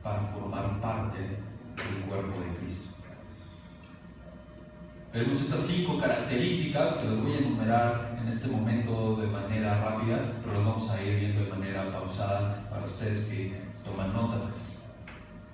para formar parte del cuerpo de Cristo. Vemos estas 5 características que las voy a enumerar en este momento de manera rápida, pero las vamos a ir viendo de manera pausada para ustedes que toman nota.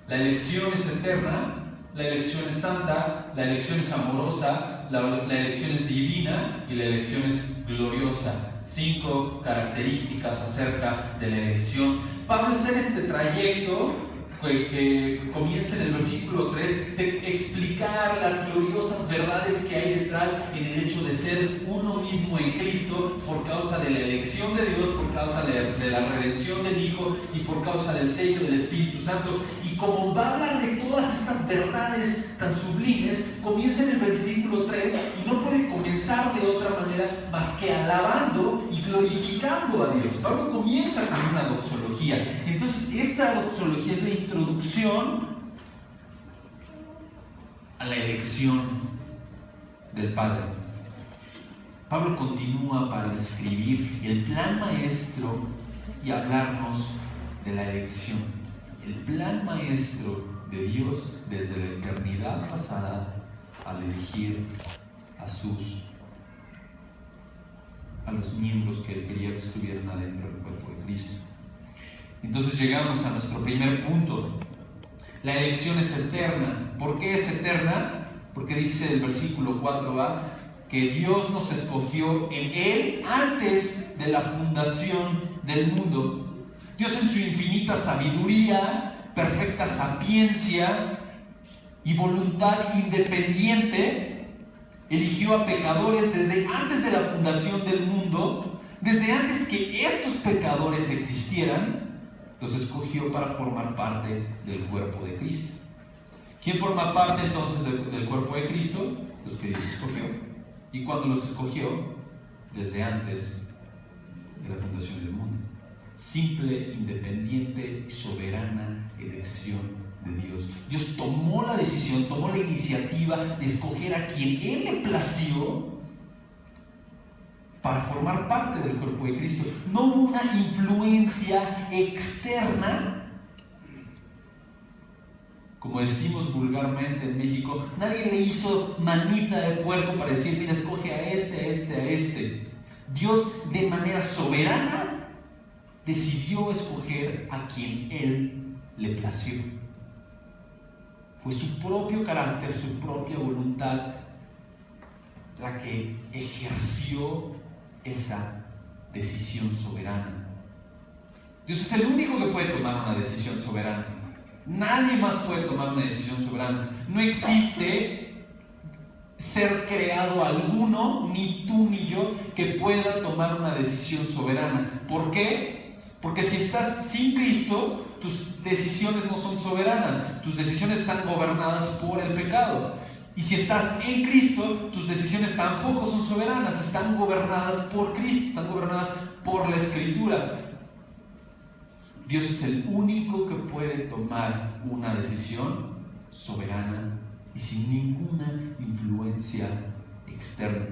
La elección es eterna, la elección es santa, la elección es amorosa, la elección es divina y la elección es gloriosa. 5 características acerca de la elección. Pablo está en este trayecto que comienza en el versículo 3 de explicar las gloriosas verdades que hay detrás en el hecho de ser uno mismo en Cristo por causa de la elección de Dios, por causa de la redención del Hijo y por causa del sello del Espíritu Santo. Y como va a hablar de todas estas verdades tan sublimes, comienza en el versículo 3 y no puede comenzar de otra manera más que alabando y glorificando a Dios. Pablo comienza con una doxología. Entonces, esta doxología es la introducción a la elección del Padre. Pablo continúa para describir el plan maestro y hablarnos de la elección. El plan maestro de Dios desde la eternidad pasada al elegir a los miembros que él quería que estuvieran adentro del cuerpo de Cristo. Entonces llegamos a nuestro primer punto. La elección es eterna. ¿Por qué es eterna? Porque dice el versículo 4a que Dios nos escogió en Él antes de la fundación del mundo. Dios en su infinita sabiduría, perfecta sapiencia y voluntad independiente eligió a pecadores desde antes de la fundación del mundo, desde antes que estos pecadores existieran, los escogió para formar parte del cuerpo de Cristo. ¿Quién forma parte entonces del cuerpo de Cristo? Los que Dios escogió. ¿Y cuándo los escogió? Desde antes de la fundación del mundo. Simple, independiente y soberana elección de Dios. Dios tomó la decisión, tomó la iniciativa de escoger a quien Él le plació para formar parte del cuerpo de Cristo. No hubo una influencia externa, como decimos vulgarmente en México. Nadie le hizo manita de puerco para decir, mira, escoge a este. Dios de manera soberana decidió escoger a quien Él le plació. Fue su propio carácter, su propia voluntad la que ejerció esa decisión soberana. Dios es el único que puede tomar una decisión soberana. Nadie más puede tomar una decisión soberana. No existe ser creado alguno, ni tú ni yo, que pueda tomar una decisión soberana. ¿Por qué? Porque si estás sin Cristo, tus decisiones no son soberanas. Tus decisiones están gobernadas por el pecado. Y si estás en Cristo, tus decisiones tampoco son soberanas. Están gobernadas por Cristo, están gobernadas por la Escritura. Dios es el único que puede tomar una decisión soberana y sin ninguna influencia externa.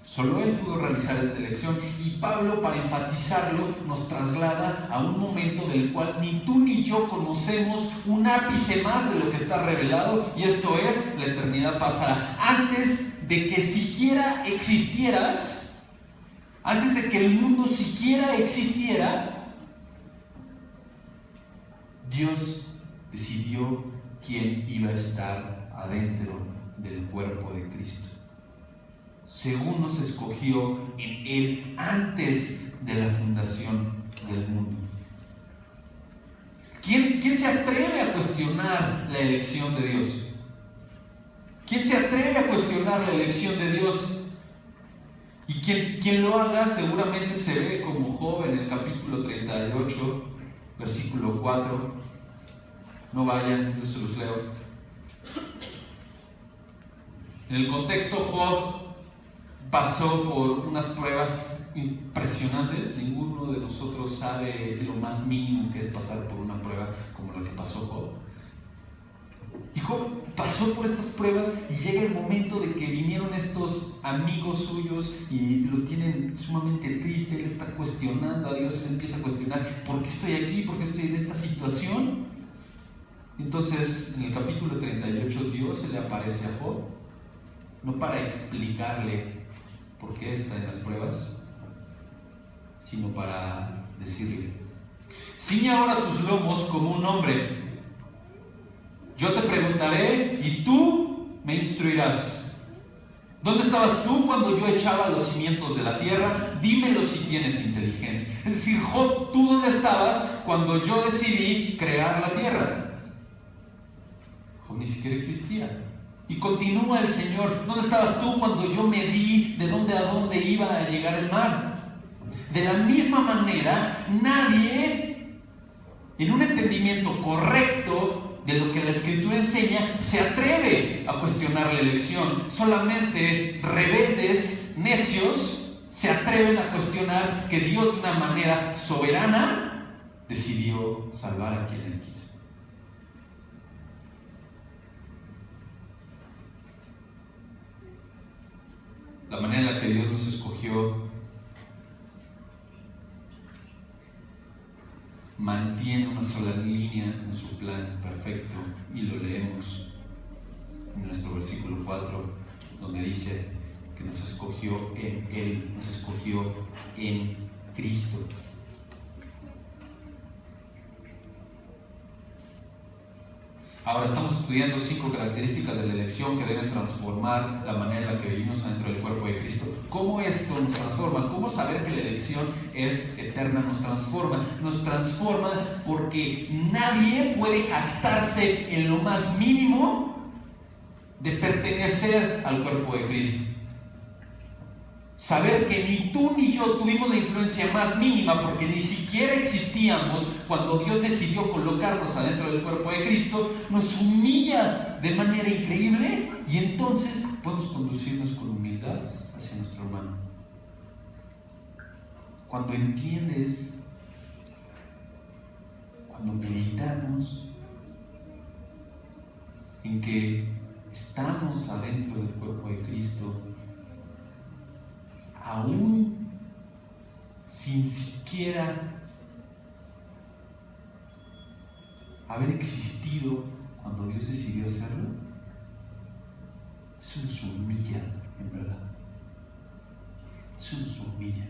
Solo Él pudo realizar esta elección, y Pablo, para enfatizarlo, nos traslada a un momento del cual ni tú ni yo conocemos un ápice más de lo que está revelado, y esto es la eternidad pasada. Antes de que siquiera existieras, antes de que el mundo siquiera existiera, Dios decidió quién iba a estar adentro del cuerpo de Cristo, según nos escogió en Él antes de la fundación del mundo. ¿Quién se atreve a cuestionar la elección de Dios? ¿Quién se atreve a cuestionar la elección de Dios? Y quien lo haga seguramente se ve como Job en el capítulo 38, versículo 4. No vayan, yo se los leo. En el contexto, Job pasó por unas pruebas impresionantes. Ninguno de nosotros sabe lo más mínimo que es pasar por una prueba como la que pasó Job. Y Job pasó por estas pruebas y llega el momento de que vinieron estos amigos suyos y lo tienen sumamente triste. Él está cuestionando a Dios, él empieza a cuestionar: ¿por qué estoy aquí? ¿Por qué estoy en esta situación? Entonces, en el capítulo 38, Dios se le aparece a Job, no para explicarle por qué está en las pruebas, sino para decirle: ciñe ahora tus lomos como un hombre. Yo te preguntaré y tú me instruirás. ¿Dónde estabas tú cuando yo echaba los cimientos de la tierra? Dímelo si tienes inteligencia. Es decir, Job, ¿tú dónde estabas cuando yo decidí crear la tierra? Job ni siquiera existía. Y continúa el Señor: ¿dónde estabas tú cuando yo medí de dónde a dónde iba a llegar el mar? De la misma manera, nadie, en un entendimiento correcto de lo que la Escritura enseña, se atreve a cuestionar la elección. Solamente rebeldes, necios, se atreven a cuestionar que Dios, de una manera soberana, decidió salvar a quien Él quiso. La manera en la que Dios nos escogió mantiene una sola línea en su plan perfecto, y lo leemos en nuestro versículo 4, donde dice que nos escogió en Él, nos escogió en Cristo. Ahora estamos estudiando 5 características de la elección que deben transformar la manera en la que vivimos dentro del cuerpo de Cristo. ¿Cómo esto nos transforma? ¿Cómo saber que la elección es eterna nos transforma? Nos transforma porque nadie puede jactarse en lo más mínimo de pertenecer al cuerpo de Cristo. Saber que ni tú ni yo tuvimos la influencia más mínima, porque ni siquiera existíamos cuando Dios decidió colocarnos adentro del cuerpo de Cristo, nos humilla de manera increíble, y entonces podemos conducirnos con humildad hacia nuestro hermano. Cuando entiendes, cuando meditamos en que estamos adentro del cuerpo de Cristo, aún sin siquiera haber existido cuando Dios decidió hacerlo, eso nos humilla, en verdad. Eso nos humilla.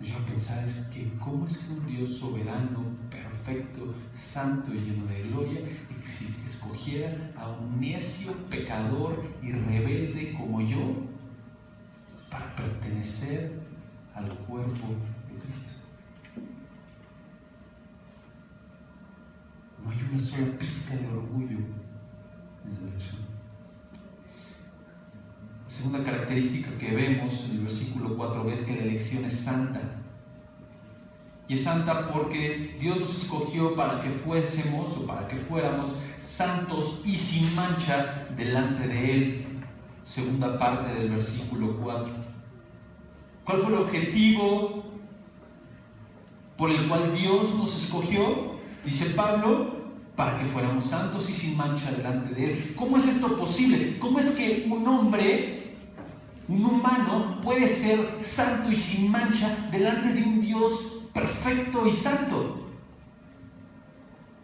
Yo a pensar es que cómo es que un Dios soberano, perfecto, santo y lleno de gloria escogiera a un necio, pecador y rebelde como yo para pertenecer al cuerpo de Cristo. No hay una sola pizca de orgullo en la elección. La segunda característica que vemos en el versículo 4 es que la elección es santa. Y es santa porque Dios nos escogió para que fuésemos o para que fuéramos santos y sin mancha delante de Él. Segunda parte del versículo 4. ¿Cuál fue el objetivo por el cual Dios nos escogió? Dice Pablo: para que fuéramos santos y sin mancha delante de Él. ¿Cómo es esto posible? ¿Cómo es que un hombre, un humano, puede ser santo y sin mancha delante de un Dios perfecto y santo?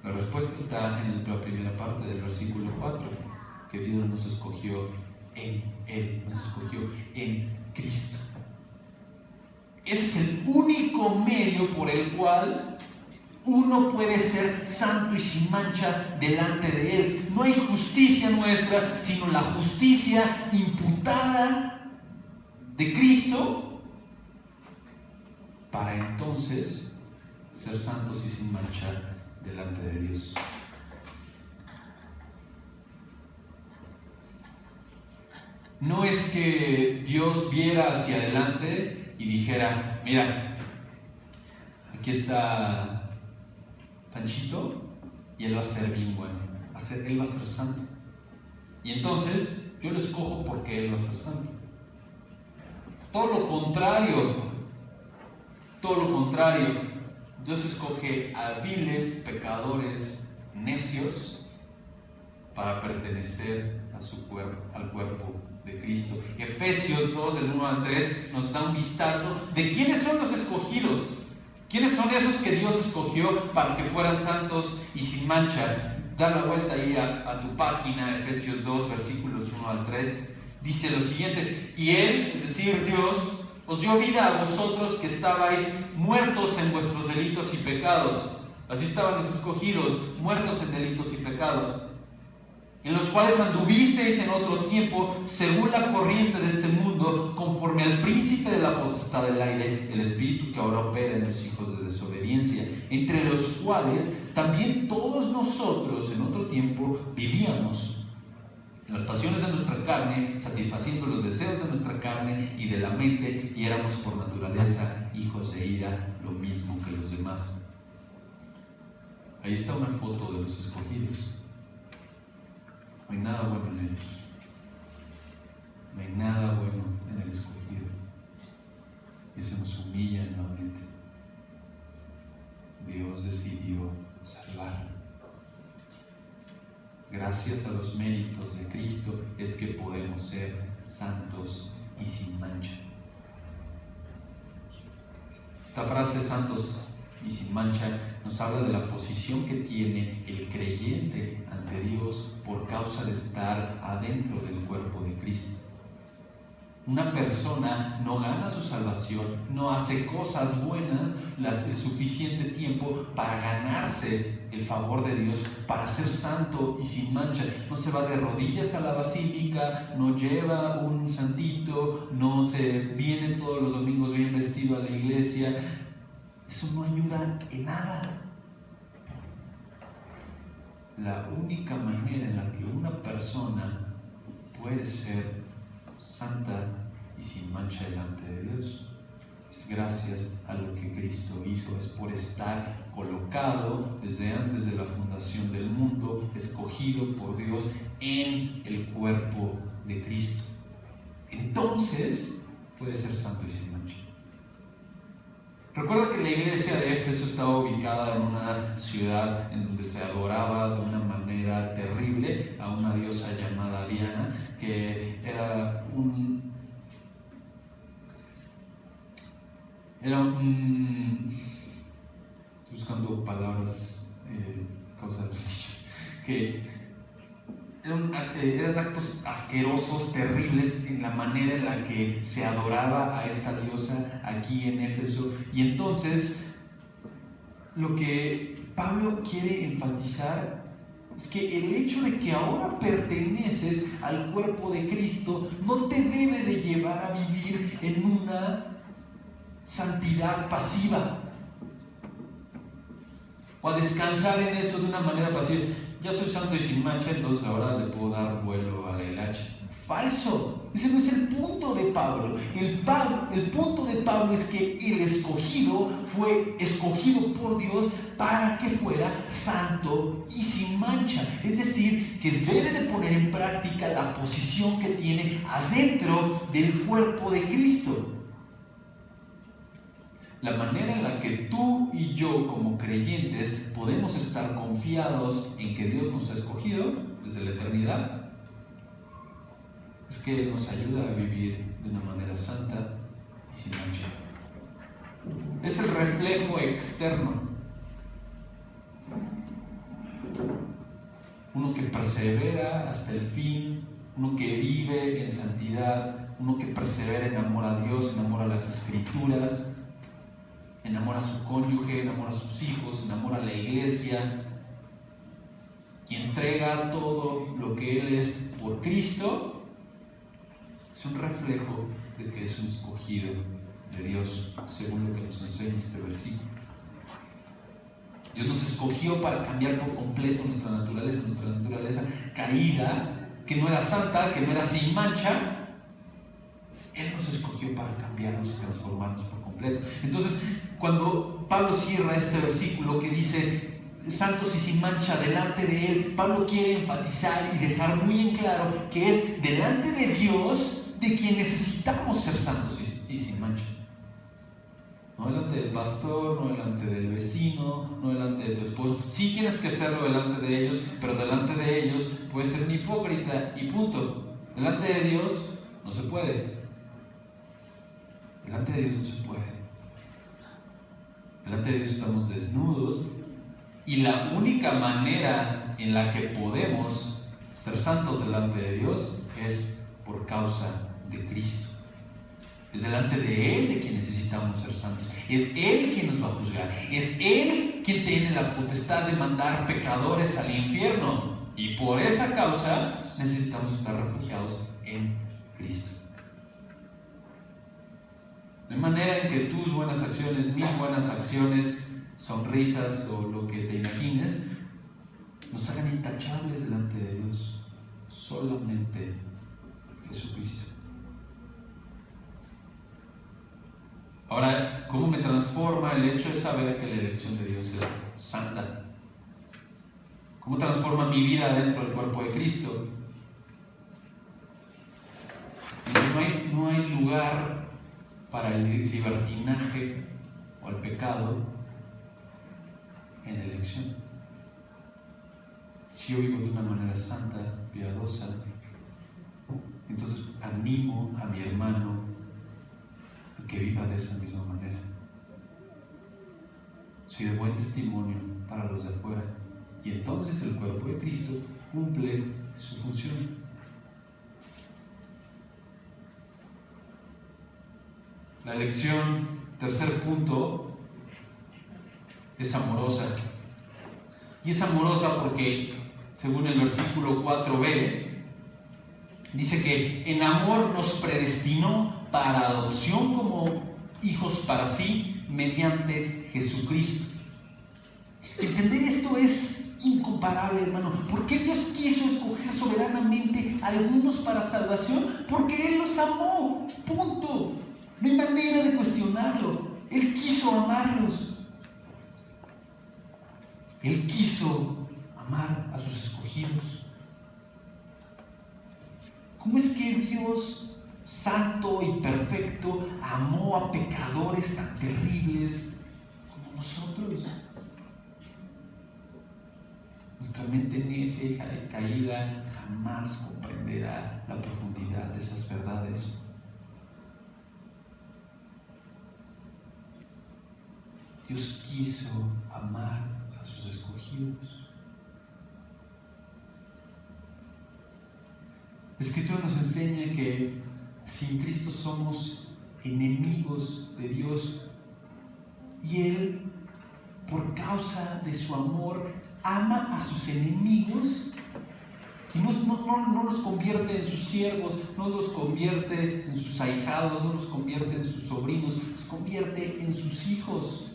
La respuesta está en la primera parte del versículo 4, que Dios nos escogió en Él, nos escogió en Cristo. Ese es el único medio por el cual uno puede ser santo y sin mancha delante de Él. No hay justicia nuestra, sino la justicia imputada de Cristo, para entonces ser santos y sin mancha delante de Dios. No es que Dios viera hacia adelante y dijera: mira, aquí está Panchito y él va a ser bien bueno, él va a ser santo, y entonces yo lo escojo porque él va a ser santo. Todo lo contrario. Dios escoge a viles pecadores necios para pertenecer a su cuerpo, al cuerpo de Cristo. Efesios 2, del 1 al 3, nos da un vistazo de quiénes son los escogidos. ¿Quiénes son esos que Dios escogió para que fueran santos y sin mancha? Da la vuelta ahí a tu página, Efesios 2, versículos 1 al 3. Dice lo siguiente: y Él, es decir, Dios, os dio vida a vosotros que estabais muertos en vuestros delitos y pecados. Así estaban los escogidos, muertos en delitos y pecados, en los cuales anduvisteis en otro tiempo, según la corriente de este mundo, conforme al príncipe de la potestad del aire, el espíritu que ahora opera en los hijos de desobediencia, entre los cuales también todos nosotros en otro tiempo vivíamos en las pasiones de nuestra carne, satisfaciendo los deseos de nuestra carne y de la mente, y éramos por naturaleza hijos de ira, lo mismo que los demás. Ahí está una foto de los escogidos. No hay nada bueno en ellos. No hay nada bueno en el escogido. Eso nos humilla nuevamente. Dios decidió salvar. Gracias a los méritos de Cristo es que podemos ser santos y sin mancha. Esta frase, santos y sin mancha, nos habla de la posición que tiene el creyente ante Dios por causa de estar adentro del cuerpo de Cristo. Una persona no gana su salvación, no hace cosas buenas el suficiente tiempo para ganarse el favor de Dios, para ser santo y sin mancha. No se va de rodillas a la basílica, no lleva un santito, no se viene todos los domingos bien vestido a la iglesia. Eso no ayuda en nada. La única manera en la que una persona puede ser santa y sin mancha delante de Dios es gracias a lo que Cristo hizo, es por estar colocado desde antes de la fundación del mundo, escogido por Dios en el cuerpo de Cristo. Entonces puede ser santo y sin mancha. Recuerda que la iglesia de Éfeso estaba ubicada en una ciudad en donde se adoraba de una manera terrible a una diosa llamada Diana, que era un estoy buscando palabras que eran actos asquerosos, terribles en la manera en la que se adoraba a esta diosa aquí en Éfeso. Y entonces lo que Pablo quiere enfatizar es que el hecho de que ahora perteneces al cuerpo de Cristo no te debe de llevar a vivir en una santidad pasiva o a descansar en eso de una manera pasiva. Ya soy santo y sin mancha, entonces ahora le puedo dar vuelo a la hilacha. Falso. Ese no es el punto de Pablo. El punto de Pablo es que el escogido fue escogido por Dios para que fuera santo y sin mancha. Es decir, que debe de poner en práctica la posición que tiene adentro del cuerpo de Cristo. La manera en la que tú y yo como creyentes podemos estar confiados en que Dios nos ha escogido desde la eternidad es que nos ayuda a vivir de una manera santa y sin mancha. Es el reflejo externo. Uno que persevera hasta el fin, uno que vive en santidad, uno que persevera en amor a Dios, en amor a las Escrituras, enamora a su cónyuge, enamora a sus hijos, enamora a la iglesia y entrega todo lo que él es por Cristo. Es un reflejo de que es un escogido de Dios, según lo que nos enseña este versículo. Dios nos escogió para cambiar por completo nuestra naturaleza caída, que no era santa, que no era sin mancha. Él nos escogió para cambiarnos y transformarnos por completo. Entonces, cuando Pablo cierra este versículo que dice santos y sin mancha delante de Él, Pablo quiere enfatizar y dejar muy en claro que es delante de Dios de quien necesitamos ser santos y sin mancha. No delante del pastor, no delante del vecino, no delante de tu esposo. Sí tienes que hacerlo delante de ellos, pero delante de ellos puedes ser un hipócrita y punto. Delante de Dios no se puede. Delante de Dios no se puede. Delante de Dios estamos desnudos y la única manera en la que podemos ser santos delante de Dios es por causa de Cristo. Es delante de Él de quien necesitamos ser santos. Es Él quien nos va a juzgar. Es Él quien tiene la potestad de mandar pecadores al infierno. Y por esa causa necesitamos estar refugiados en Cristo. De manera en que tus buenas acciones, mis buenas acciones, sonrisas o lo que te imagines, nos hagan intachables delante de Dios. Solamente Jesucristo. Ahora, ¿cómo me transforma el hecho de saber que la elección de Dios es santa? ¿Cómo transforma mi vida dentro del cuerpo de Cristo? No hay lugar para el libertinaje o el pecado en elección. Si yo vivo de una manera santa, piadosa, entonces animo a mi hermano a que viva de esa misma manera. Soy de buen testimonio para los de afuera y entonces el cuerpo de Cristo cumple su función. La elección, tercer punto, es amorosa. Y es amorosa porque, según el versículo 4b, dice que en amor nos predestinó para adopción como hijos para sí mediante Jesucristo. Entender esto es incomparable, hermano. ¿Por qué Dios quiso escoger soberanamente a algunos para salvación? Porque Él los amó, punto. No hay manera de cuestionarlo. Él quiso amarlos. Él quiso amar a sus escogidos. ¿Cómo es que Dios, santo y perfecto, amó a pecadores tan terribles como nosotros? Nuestra mente necia y caída jamás comprenderá la profundidad de esas verdades. Dios quiso amar a sus escogidos. La Escritura nos enseña que sin Cristo somos enemigos de Dios y Él, por causa de su amor, ama a sus enemigos y no los convierte en sus siervos, no los convierte en sus ahijados, no los convierte en sus sobrinos, los convierte en sus hijos.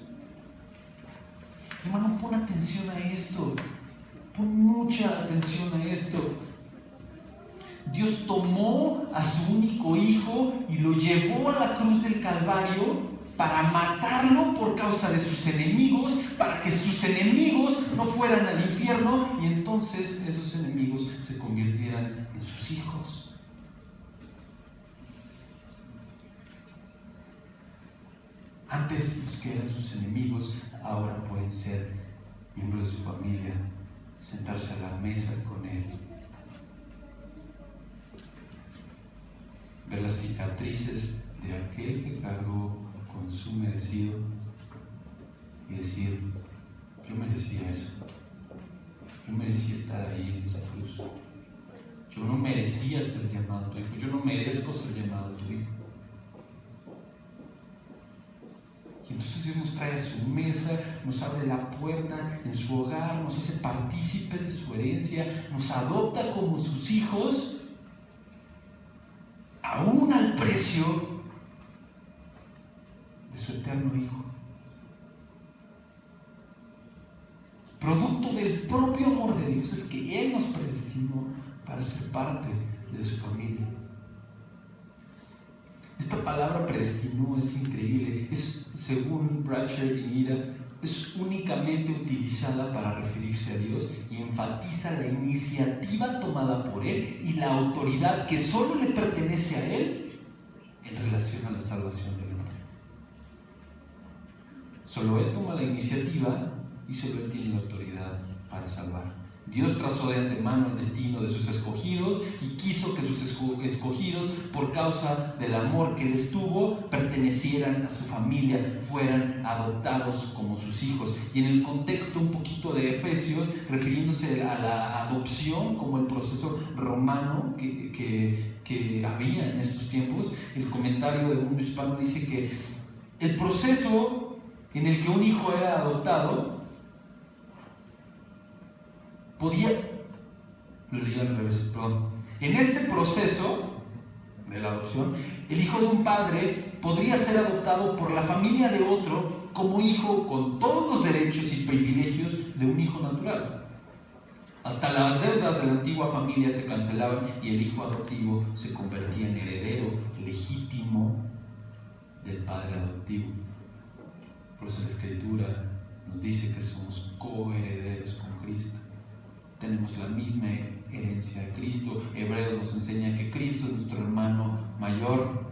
Hermano, pon atención a esto, pon mucha atención a esto. Dios tomó a su único hijo y lo llevó a la cruz del Calvario para matarlo por causa de sus enemigos, para que sus enemigos no fueran al infierno y entonces esos enemigos se convirtieran en sus hijos. Antes los que eran sus enemigos ahora pueden ser miembros de su familia, sentarse a la mesa con Él, ver las cicatrices de aquel que cargó con su merecido y decir: yo merecía eso, yo merecía estar ahí en esa cruz, yo no merecía ser llamado tu hijo, yo no merezco ser llamado tu hijo. Y entonces Dios nos trae a su mesa, nos abre la puerta en su hogar, nos hace partícipes de su herencia, nos adopta como sus hijos, aún al precio de su eterno Hijo. Producto del propio amor de Dios es que Él nos predestinó para ser parte de su familia. Esta palabra predestinó es increíble. Es, según Bradshaw y Nira, es únicamente utilizada para referirse a Dios y enfatiza la iniciativa tomada por Él y la autoridad que solo le pertenece a Él en relación a la salvación del hombre. Solo Él toma la iniciativa y solo Él tiene la autoridad para salvar. Dios trazó de antemano el destino de sus escogidos y quiso que sus escogidos, por causa del amor que les tuvo, pertenecieran a su familia, fueran adoptados como sus hijos. Y en el contexto un poquito de Efesios, refiriéndose a la adopción como el proceso romano que había en estos tiempos, el comentario de Mundo Hispano dice que el proceso en el que un hijo era adoptado en este proceso de la adopción, el hijo de un padre podría ser adoptado por la familia de otro como hijo con todos los derechos y privilegios de un hijo natural. Hasta las deudas de la antigua familia se cancelaban y el hijo adoptivo se convertía en heredero legítimo del padre adoptivo. Por eso la Escritura nos dice que somos coherederos con Cristo. Tenemos la misma herencia de Cristo. Hebreos nos enseña que Cristo es nuestro hermano mayor.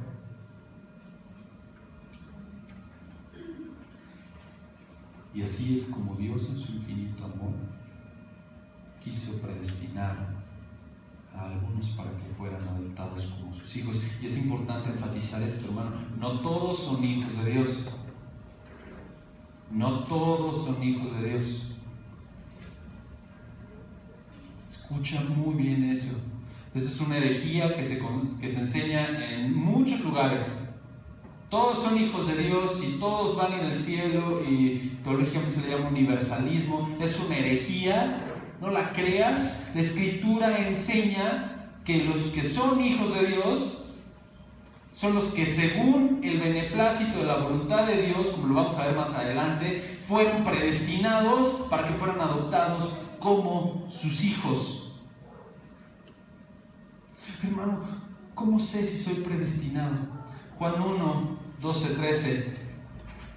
Y así es como Dios, en su infinito amor, quiso predestinar a algunos para que fueran adoptados como sus hijos. Y es importante enfatizar esto, hermano. No todos son hijos de Dios. No todos son hijos de Dios. Escucha muy bien eso. Esa es una herejía que se enseña en muchos lugares. Todos son hijos de Dios y todos van en el cielo, y teológicamente se le llama universalismo. Es una herejía, no la creas. La Escritura enseña que los que son hijos de Dios son los que, según el beneplácito de la voluntad de Dios, como lo vamos a ver más adelante, fueron predestinados para que fueran adoptados como sus hijos. Hermano, ¿cómo sé si soy predestinado? Juan 1, 12, 13.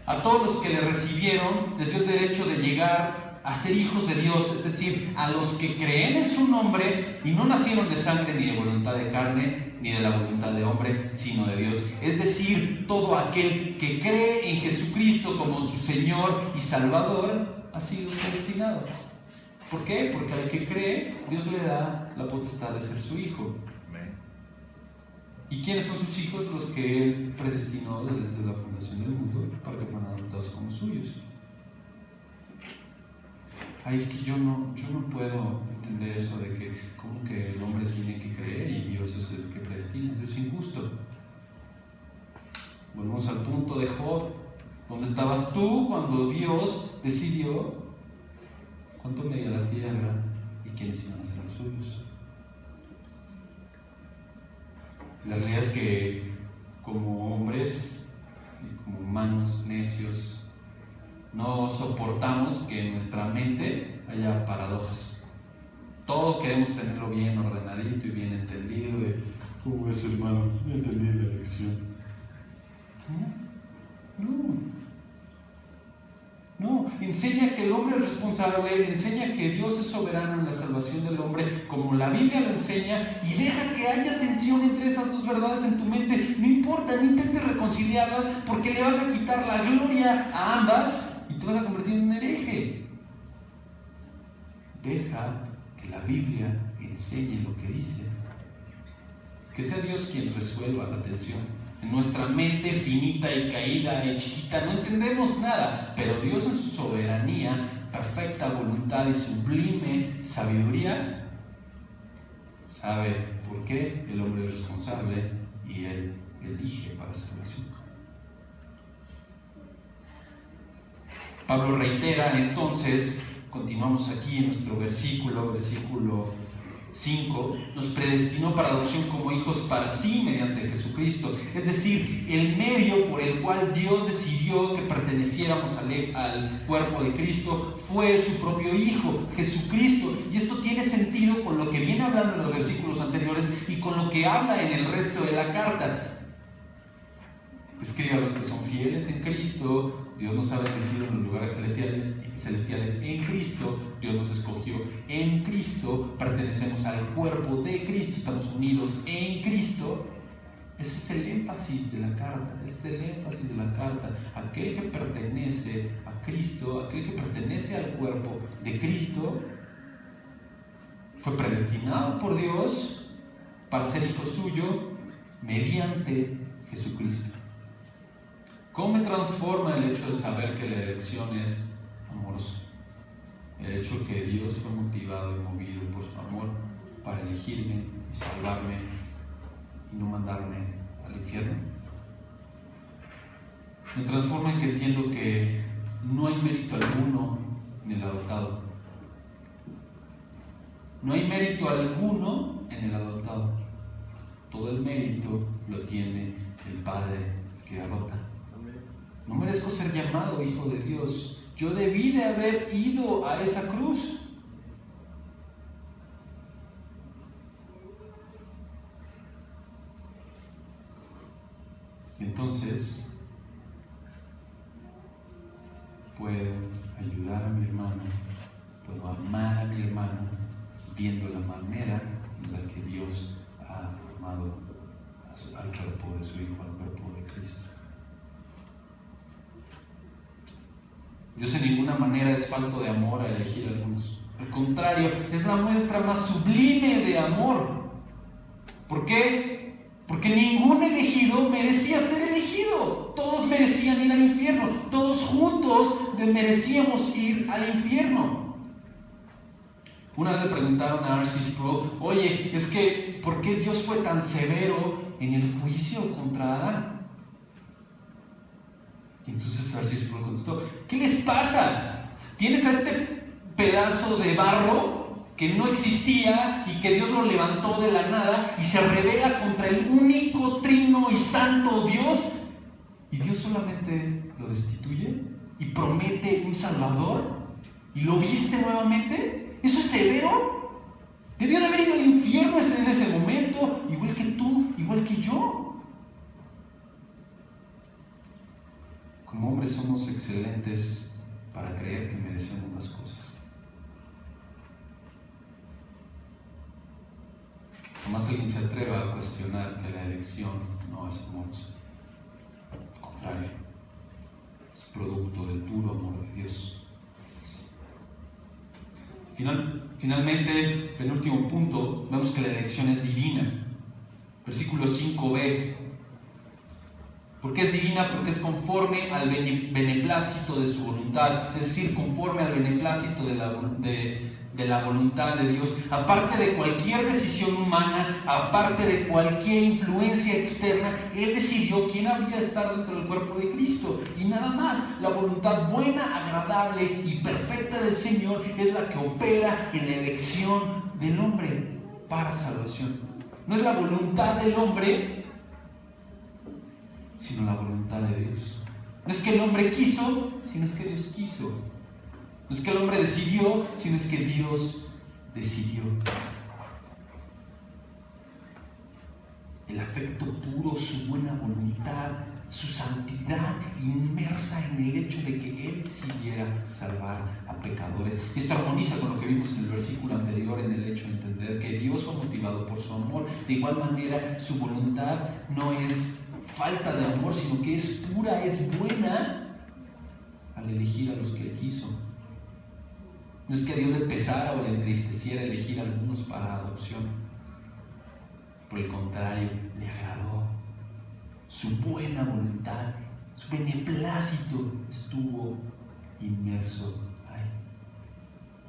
A todos los que le recibieron les dio el derecho de llegar a ser hijos de Dios, es decir, a los que creen en su nombre y no nacieron de sangre ni de voluntad de carne ni de la voluntad de hombre, sino de Dios. Es decir, todo aquel que cree en Jesucristo como su Señor y Salvador ha sido predestinado. ¿Por qué? Porque al que cree, Dios le da la potestad de ser su hijo. ¿Y quiénes son sus hijos? Los que Él predestinó desde la fundación del mundo para que fueran adoptados como suyos. Ay, es que yo no puedo entender eso de que como que el hombre tiene que creer y Dios es el que predestina. Eso es injusto. Volvemos al punto de Job. ¿Dónde estabas tú cuando Dios decidió cuánto medía la tierra y quiénes iban a ser los suyos? La realidad es que como hombres y como humanos necios no soportamos que en nuestra mente haya paradojas. Todo queremos tenerlo bien ordenadito y bien entendido. ¿Cómo es, hermano? No entendí la lección. No, enseña que el hombre es responsable, enseña que Dios es soberano en la salvación del hombre, como la Biblia lo enseña, y deja que haya tensión entre esas dos verdades en tu mente. No importa, no intentes reconciliarlas, porque le vas a quitar la gloria a ambas y te vas a convertir en un hereje. Deja que la Biblia enseñe lo que dice. Que sea Dios quien resuelva la tensión. En nuestra mente finita y caída y chiquita no entendemos nada, pero Dios, en su soberanía, perfecta voluntad y sublime sabiduría, sabe por qué el hombre es responsable y Él elige para salvación. Pablo reitera entonces, continuamos aquí en nuestro versículo 5, nos predestinó para adopción como hijos para sí mediante Jesucristo. Es decir, el medio por el cual Dios decidió que perteneciéramos al cuerpo de Cristo fue su propio Hijo, Jesucristo. Y esto tiene sentido con lo que viene hablando en los versículos anteriores y con lo que habla en el resto de la carta. Escribe a los que son fieles en Cristo. Dios nos ha bendecido en los lugares celestiales en Cristo. Dios nos escogió en Cristo. Pertenecemos al cuerpo de Cristo. Estamos unidos en Cristo. Ese es el énfasis de la carta, Aquel que pertenece a Cristo, aquel que pertenece al cuerpo de Cristo, fue predestinado por Dios para ser hijo suyo mediante Jesucristo. ¿Cómo me transforma el hecho de saber que la elección es amorosa? El hecho que Dios fue motivado y movido por su amor para elegirme y salvarme y no mandarme al infierno. Me transforma en que entiendo que no hay mérito alguno en el adoptado. No hay mérito alguno en el adoptado. Todo el mérito lo tiene el Padre que adopta. No merezco ser llamado hijo de Dios. Yo debí de haber ido a esa cruz. Y entonces puedo ayudar a mi hermano, puedo amar a mi hermano, viendo la manera en la que Dios ha amado al cuerpo de su Hijo, al cuerpo de Cristo. Dios en ninguna manera es falto de amor a elegir a algunos. Al contrario, es la muestra más sublime de amor. ¿Por qué? Porque ningún elegido merecía ser elegido. Todos merecían ir al infierno. Todos juntos merecíamos ir al infierno. Una vez le preguntaron a R.C. Sproul, oye, es que ¿por qué Dios fue tan severo en el juicio contra Adán? Y entonces R.C. Sproul contestó, ¿qué les pasa? ¿Tienes a este pedazo de barro que no existía y que Dios lo levantó de la nada y se revela contra el único, trino y santo Dios? Y Dios solamente lo destituye y promete un Salvador y lo viste nuevamente. ¿Eso es severo? Debió de haber ido al infierno en ese momento, igual que tú, igual que yo. Como hombres somos excelentes para creer que merecemos las cosas. Jamás alguien se atreva a cuestionar que la elección no es amorosa. Al contrario, es producto del puro amor de Dios. Finalmente, penúltimo punto, vemos que la elección es divina. Versículo 5b. ¿Por qué es divina? Porque es conforme al beneplácito de su voluntad, es decir, conforme al beneplácito de la voluntad de Dios. Aparte de cualquier decisión humana, aparte de cualquier influencia externa, Él decidió quién había de estar dentro del cuerpo de Cristo. Y nada más, la voluntad buena, agradable y perfecta del Señor es la que opera en la elección del hombre para salvación. No es la voluntad del hombre, sino la voluntad de Dios. No es que el hombre quiso, sino es que Dios quiso. No es que el hombre decidió, sino es que Dios decidió. El afecto puro, su buena voluntad, su santidad inmersa en el hecho de que Él decidiera salvar a pecadores. Y esto armoniza con lo que vimos en el versículo anterior, en el hecho de entender que Dios fue motivado por su amor. De igual manera, su voluntad no es falta de amor, sino que es pura, es buena al elegir a los que Él quiso. No es que a Dios le pesara o le entristeciera elegir a algunos para adopción. Por el contrario, le agradó. Su buena voluntad, su beneplácito estuvo inmerso ahí.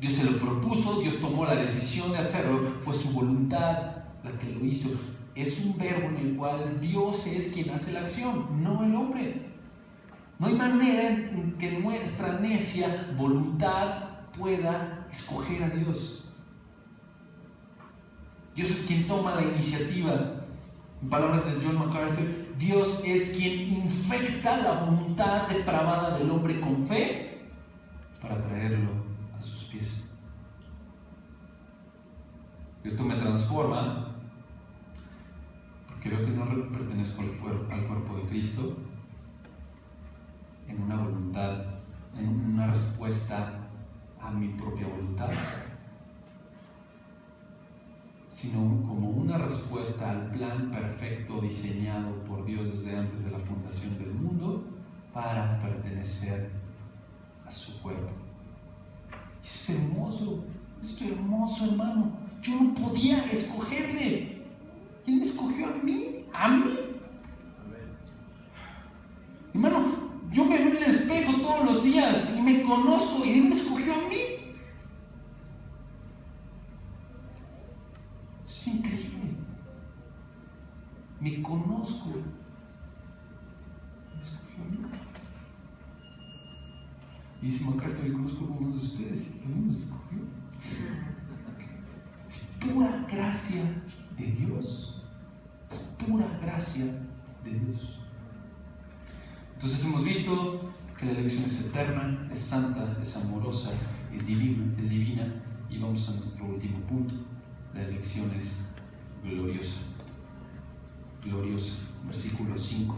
Dios se lo propuso, Dios tomó la decisión de hacerlo, fue su voluntad la que lo hizo. Es un verbo en el cual Dios es quien hace la acción, no el hombre. No hay manera en que nuestra necia voluntad pueda escoger a Dios. Dios es quien toma la iniciativa. En palabras de John MacArthur, Dios es quien infecta la voluntad depravada del hombre con fe para traerlo a sus pies. Esto me transforma, porque veo que no pertenezco al cuerpo de Cristo, en una voluntad, en una respuesta a mi propia voluntad, sino como una respuesta al plan perfecto diseñado por Dios desde antes de la fundación del mundo para pertenecer a su cuerpo. Eso es hermoso, hermano. Yo no podía escogerle. ¿Quién me escogió a mí? ¿A mí? Hermano, yo me veo en el espejo todos los días y me conozco, y Él me escogió a mí. Es increíble. Me conozco. Me escogió a mí. Y dice MacArthur, yo conozco a algunos de ustedes y Él me escogió. Es pura gracia de Dios. Es pura gracia de Dios. Entonces hemos visto que la elección es eterna, es santa, es amorosa, es divina, y vamos a nuestro último punto. La elección es gloriosa. Gloriosa. Versículo 5.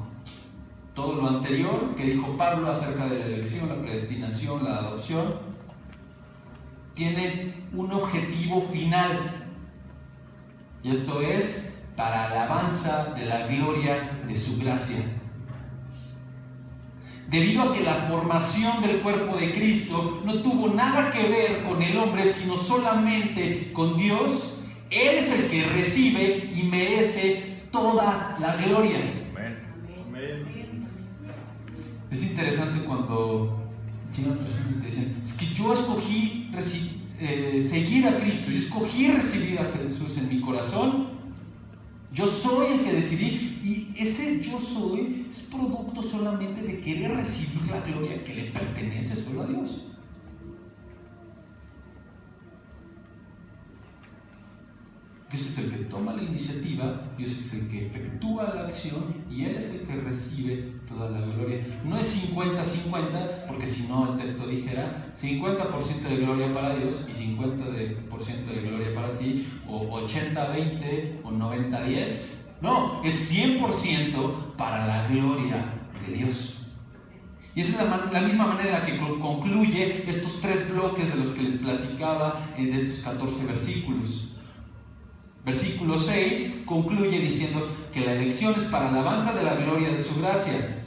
Todo lo anterior que dijo Pablo acerca de la elección, la predestinación, la adopción, tiene un objetivo final. Y esto es para alabanza de la gloria de su gracia. Debido a que la formación del cuerpo de Cristo no tuvo nada que ver con el hombre, sino solamente con Dios, Él es el que recibe y merece toda la gloria. Amén. Es interesante cuando llegan personas y te dicen, es que yo escogí seguir a Cristo, yo escogí recibir a Jesús en mi corazón. Yo soy el que decidí, y ese yo soy es producto solamente de querer recibir la gloria que le pertenece solo a Dios. Dios es el que toma la iniciativa, Dios es el que efectúa la acción y Él es el que recibe toda la gloria. No es 50-50, porque si no el texto dijera 50% de gloria para Dios y 50% de gloria para ti, o 80-20 o 90-10. No, es 100% para la gloria de Dios. Y esa es la misma manera que concluye estos 3 bloques de los que les platicaba de estos 14 versículos. Versículo 6 concluye diciendo que la elección es para alabanza de la gloria de su gracia.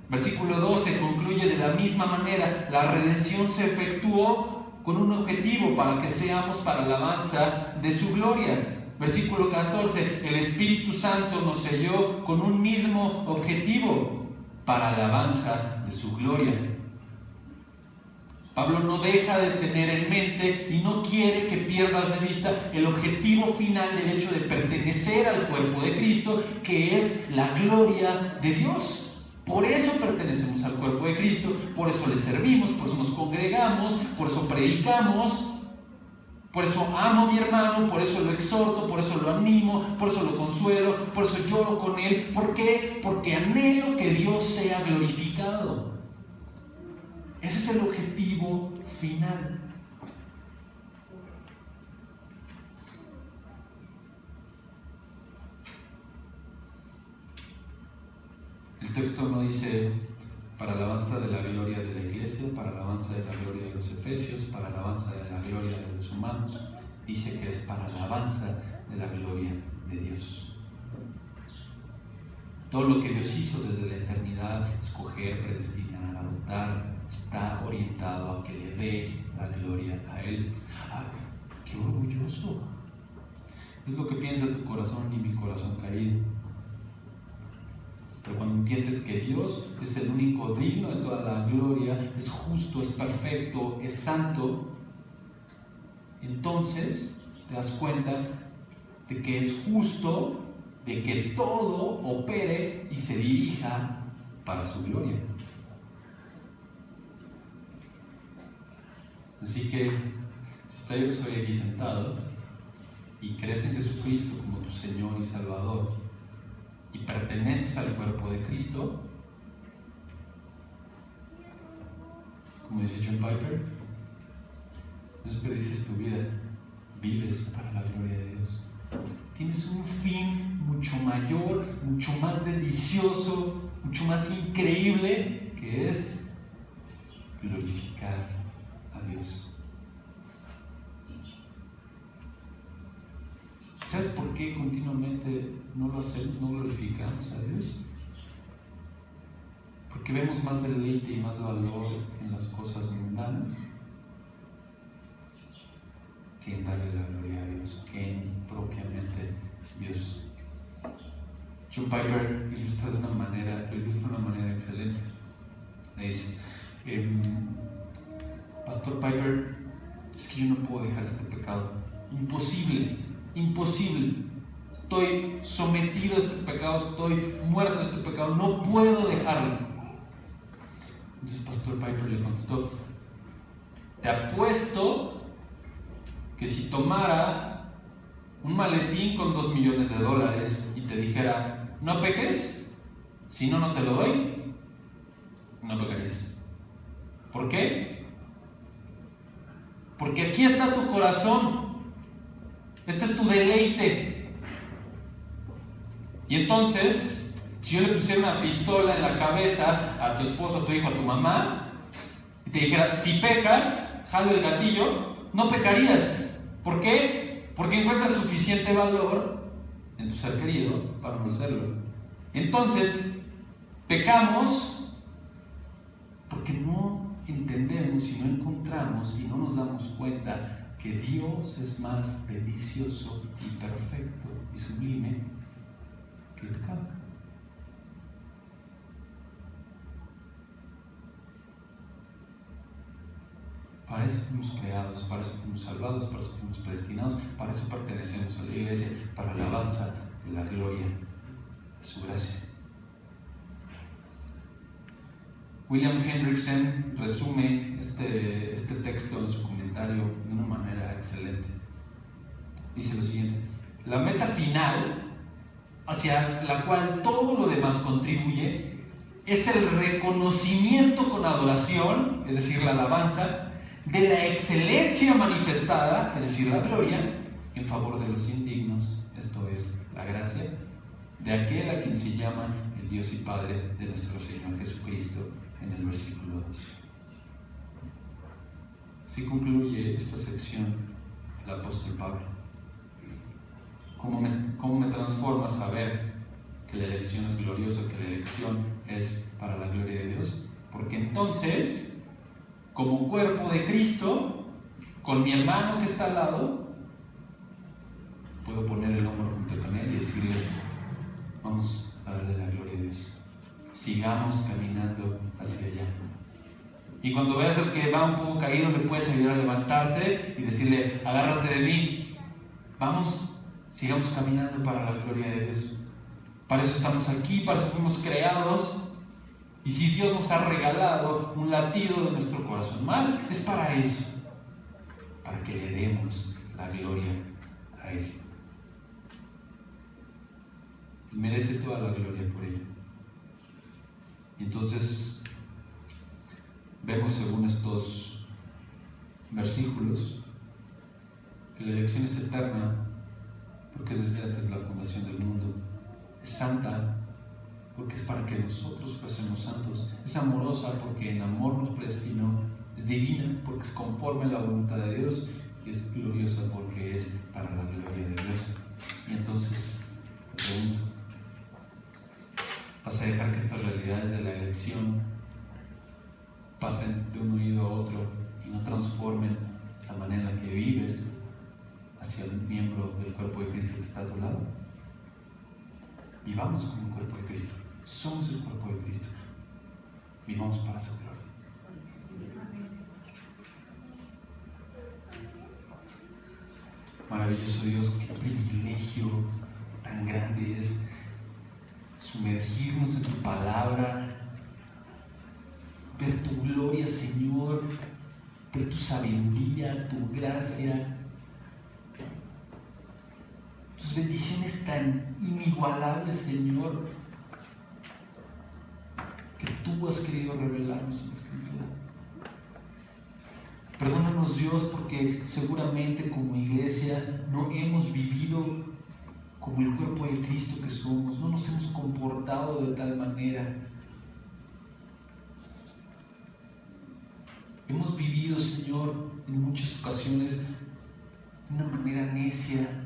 Versículo 12 concluye de la misma manera: la redención se efectuó con un objetivo, para que seamos para alabanza de su gloria. Versículo 14: el Espíritu Santo nos selló con un mismo objetivo, para alabanza de su gloria. Pablo no deja de tener en mente y no quiere que pierdas de vista el objetivo final del hecho de pertenecer al cuerpo de Cristo, que es la gloria de Dios. Por eso pertenecemos al cuerpo de Cristo, por eso le servimos, por eso nos congregamos, por eso predicamos, por eso amo a mi hermano, por eso lo exhorto, por eso lo animo, por eso lo consuelo, por eso lloro con él. ¿Por qué? Porque anhelo que Dios sea glorificado. Ese es el objetivo final. El texto no dice para alabanza de la gloria de la iglesia, para alabanza de la gloria de los efesios, para alabanza de la gloria de los humanos. Dice que es para alabanza de la gloria de Dios. Todo lo que Dios hizo desde la eternidad, escoger, predestinar, adoptar, está orientado a que le dé la gloria a Él. ¡Ah, qué orgulloso! Es lo que piensa tu corazón y mi corazón caído. Pero cuando entiendes que Dios es el único digno de toda la gloria, es justo, es perfecto, es santo, entonces te das cuenta de que es justo, de que todo opere y se dirija para su gloria. Así que, si yo soy aquí sentado y crees en Jesucristo como tu Señor y Salvador y perteneces al cuerpo de Cristo, como dice John Piper, no desperdicies tu vida, vives para la gloria de Dios. Tienes un fin mucho mayor, mucho más delicioso, mucho más increíble, que es glorificar a Dios. ¿Sabes por qué continuamente no lo hacemos, no glorificamos a Dios? Porque vemos más deleite y más valor en las cosas mundanas que en darle la gloria a Dios, que en propiamente Dios. John Piper lo ilustra de una manera excelente. Me dice, Pastor Piper, es que yo no puedo dejar este pecado. Imposible. Estoy sometido a este pecado, estoy muerto a este pecado, no puedo dejarlo. Entonces Pastor Piper le contestó, te apuesto que si tomara un maletín con $2 millones y te dijera, no peques, si no, no te lo doy, no pecarías. ¿Por qué? Porque aquí está tu corazón, este es tu deleite. Y entonces, si yo le pusiera una pistola en la cabeza a tu esposo, a tu hijo, a tu mamá, y te dijera, si pecas, jalo el gatillo, no pecarías. ¿Por qué? Porque encuentras suficiente valor en tu ser querido para no hacerlo. Entonces, pecamos porque no entendemos y no encontramos y no nos damos cuenta que Dios es más delicioso y perfecto y sublime que el pecado. Para eso fuimos creados, para eso fuimos salvados, para eso fuimos predestinados, para eso pertenecemos a la iglesia, para la alabanza de la gloria de su gracia. William Hendrickson resume este texto en su comentario de una manera excelente. Dice lo siguiente: la meta final hacia la cual todo lo demás contribuye es el reconocimiento con adoración, es decir, la alabanza, de la excelencia manifestada, es decir, la gloria, en favor de los indignos, esto es, la gracia, de aquel a quien se llama el Dios y Padre de nuestro Señor Jesucristo, en el versículo 2. Así concluye esta sección el apóstol Pablo. ¿Cómo me transforma saber que la elección es gloriosa, que la elección es para la gloria de Dios? Porque entonces, como cuerpo de Cristo, con mi hermano que está al lado, puedo poner el hombro junto con él y decirle, vamos a darle la gloria a Dios. Sigamos caminando hacia allá. Y cuando veas al que va un poco caído, le puedes ayudar a levantarse y decirle, agárrate de mí. Vamos, sigamos caminando para la gloria de Dios. Para eso estamos aquí, para eso fuimos creados. Y si Dios nos ha regalado un latido de nuestro corazón más, es para eso. Para que le demos la gloria a Él. Y merece toda la gloria por ello. Y entonces, vemos según estos versículos que la elección es eterna porque es desde antes de la fundación del mundo. Es santa porque es para que nosotros fuésemos santos. Es amorosa porque en amor nos predestinó. Es divina porque es conforme a la voluntad de Dios. Y es gloriosa porque es para la gloria de Dios. Y entonces, te pregunto, ¿vas a dejar que estas realidades de la elección pasen de un oído a otro y no transformen la manera en la que vives hacia el miembro del cuerpo de Cristo que está a tu lado? Vivamos como el cuerpo de Cristo. Somos el cuerpo de Cristo. Vivamos para su gloria. Maravilloso Dios, qué privilegio tan grande es sumergirnos en tu palabra, ver tu gloria, Señor, ver tu sabiduría, tu gracia, tus bendiciones tan inigualables, Señor, que tú has querido revelarnos en la Escritura. Perdónanos, Dios, porque seguramente como iglesia no hemos vivido como el cuerpo de Cristo que somos, no nos hemos comportado de tal manera. Hemos vivido, Señor, en muchas ocasiones de una manera necia,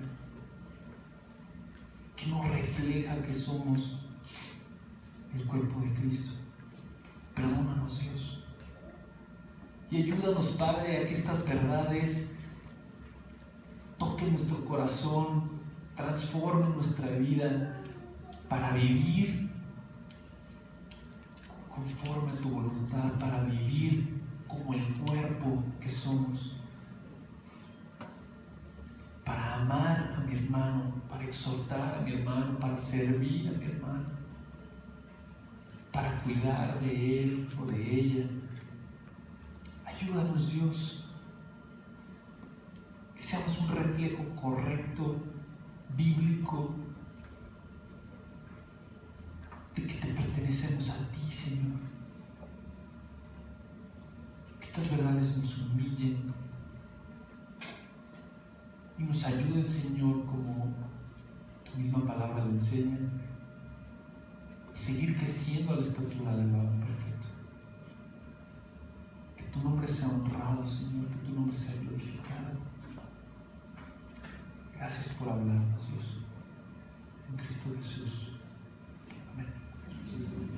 que no refleja que somos el cuerpo de Cristo. Perdónanos, Dios. Y ayúdanos, Padre, a que estas verdades toquen nuestro corazón, transformen nuestra vida para vivir conforme a tu voluntad, para vivir como el cuerpo que somos, para amar a mi hermano, para exhortar a mi hermano, para servir a mi hermano, para cuidar de él o de ella. Ayúdanos, Dios, que seamos un reflejo correcto, bíblico, de que te pertenecemos a ti, Señor. Que estas verdades nos humillen y nos ayuden, Señor, como tu misma palabra lo enseña, a seguir creciendo a la estatura del varón perfecto. Que tu nombre sea honrado, Señor, que tu nombre sea glorificado. Gracias por hablarnos, Dios, en Cristo Jesús.